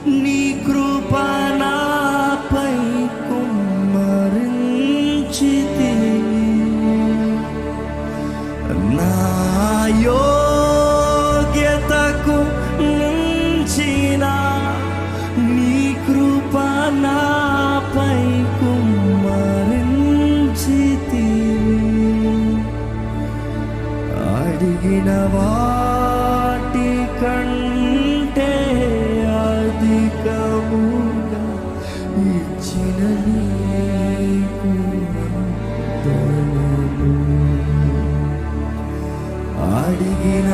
నీ కృప నాపై కుమ్మరించితివి. నా యోగ్యతకు మించిన నీ కృప నాపై కుమ్మరించితివి. అడిగిన వాటి కంటే అధికముగా ఇచ్చిన నీకు వందనములు. అడిగిన